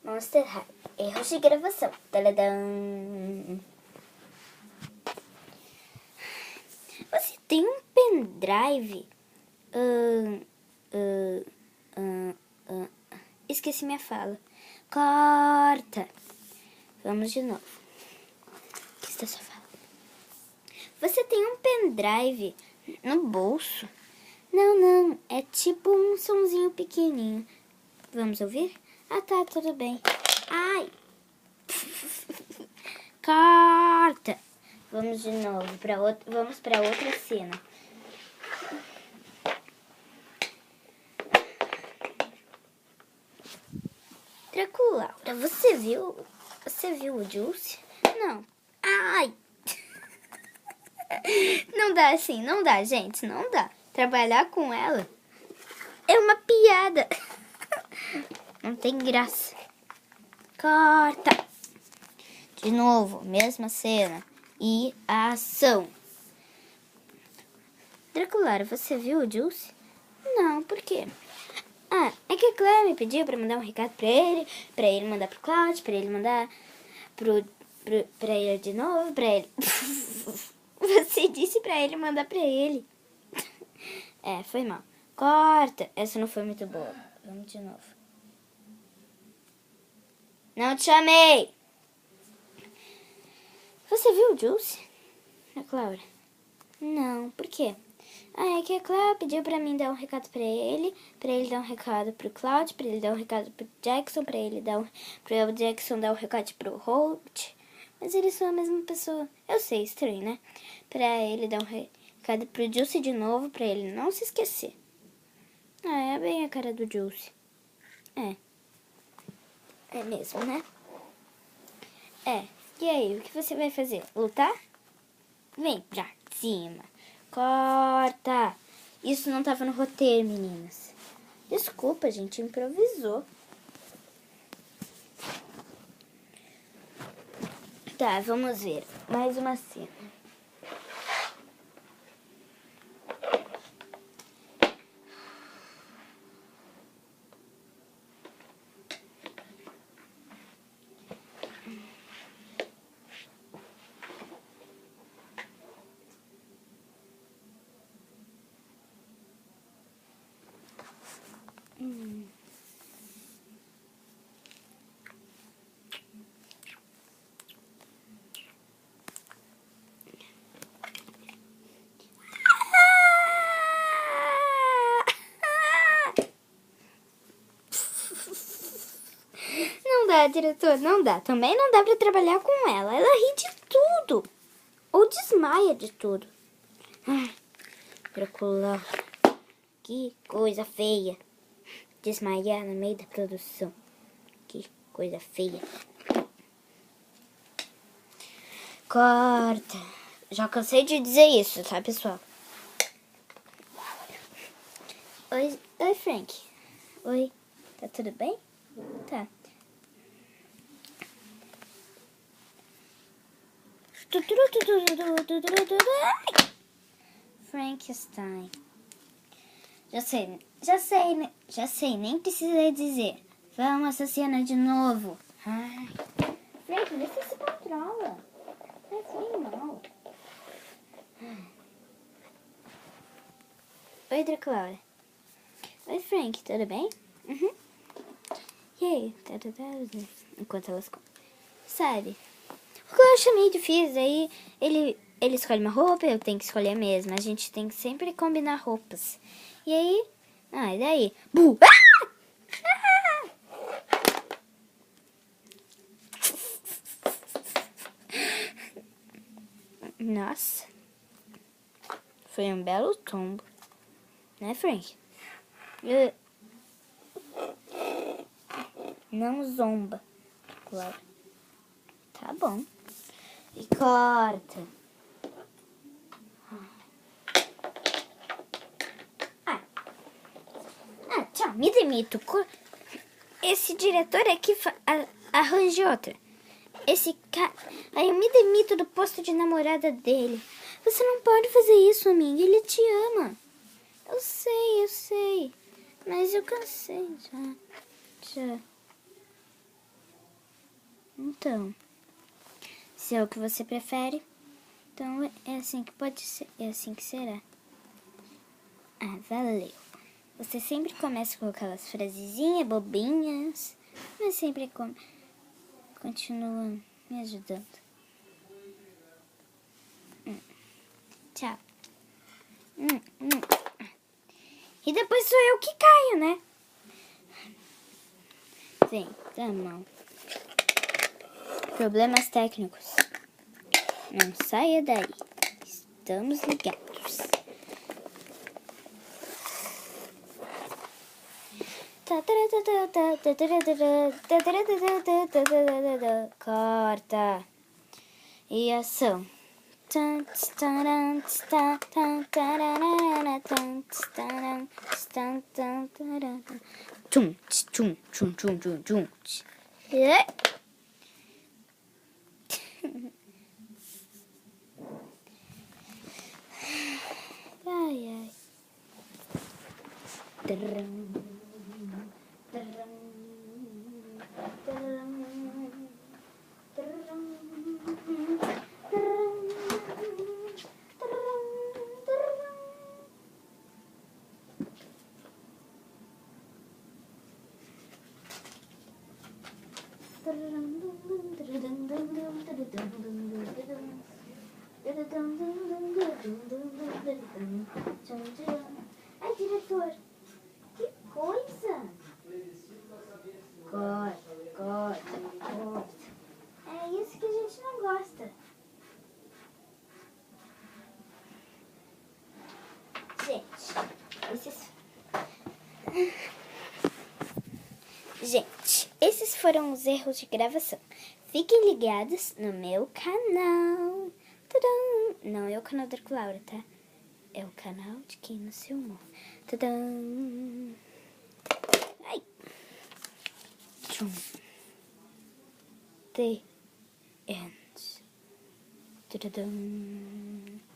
Monster High. Erros de gravação. Taladã. Você tem um pendrive? Esqueci minha fala. Corta. Vamos de novo. O que está sua fala? Você tem um pendrive no bolso? Não. É tipo um sonzinho pequenininho. Vamos ouvir? Ah, tá, tudo bem. Ai. Corta. Vamos de novo. Vamos para outra cena. Draculaura, você viu o Juice? Não. Ai. Não dá assim, não dá, gente, não dá. Trabalhar com ela é uma piada. Não tem graça. Corta. De novo, mesma cena. E ação. Draculaura, você viu o Juice? Não, por quê? Ah, é que a Clara me pediu pra mandar um recado pra ele mandar pro Cloud, pra ele mandar pra ele de novo, pra ele... Você disse pra ele mandar pra ele. É, foi mal. Corta. Essa não foi muito boa. Vamos de novo. Não te chamei. Você viu o Juice? A Clara? Não, por quê? Ah, é que a Clara pediu pra mim dar um recado pra ele dar um recado pro Cloud, pra ele dar um recado pro Jackson, pro Jackson dar um recado pro Holt. Mas eles são a mesma pessoa. Eu sei, estranho, né? Pra ele dar um recado pro Juice de novo, pra ele não se esquecer. Ah, é bem a cara do Juice. É. É mesmo, né? É. E aí, o que você vai fazer? Lutar? Vem pra cima. Corta. Isso não tava no roteiro, meninas. Desculpa, a gente improvisou. Tá, vamos ver. Mais uma cena. Não dá, diretor, não dá. Também não dá pra trabalhar com ela. Ela ri de tudo. Ou desmaia de tudo. Ai, Draculaura. Que coisa feia. Desmaiar no meio da produção. Que coisa feia. Corta. Já cansei de dizer isso, tá, pessoal? Oi, Frank. Oi. Tá tudo bem? Tá. Frankenstein. Já sei, nem precisa dizer. Vamos essa cena de novo. Ai. Frank, vê se controla. Foi mal. Oi, Draculaura. Oi, Frank, tudo bem? Uhum. E aí? Enquanto elas contam. Sabe, o que eu acho meio difícil, aí ele escolhe uma roupa, eu tenho que escolher a mesma. A gente tem que sempre combinar roupas. E aí... Ah, e daí? Bu! Ah! Nossa. Foi um belo tombo. Né, Frank? Não zomba. Claro. Tá bom. E corta. Tchau, me demito. Esse diretor aqui arranja outra. Esse cara... Aí eu me demito do posto de namorada dele. Você não pode fazer isso, amiga. Ele te ama. Eu sei. Mas eu cansei já. Então, se é o que você prefere, então é assim que pode ser, é assim que será. Ah, valeu. Você sempre começa com aquelas frasezinhas bobinhas, mas sempre continua me ajudando. Tchau. E depois sou eu que caio, né? Sim, tá bom. Problemas técnicos. Não saia daí. Estamos ligados. Corta. E ação. Tchum, tchum, tchum, tchum, tchum, tchum. Ai, ai. Ai, diretor, que coisa! Corta. É isso que a gente não gosta. Gente, esses foram os erros de gravação. Fiquem ligados no meu canal. Tadam! Não é o canal da Laura, tá? É o canal de quem não se humor. Tadam! Ai! Tchum. The end. Tadam!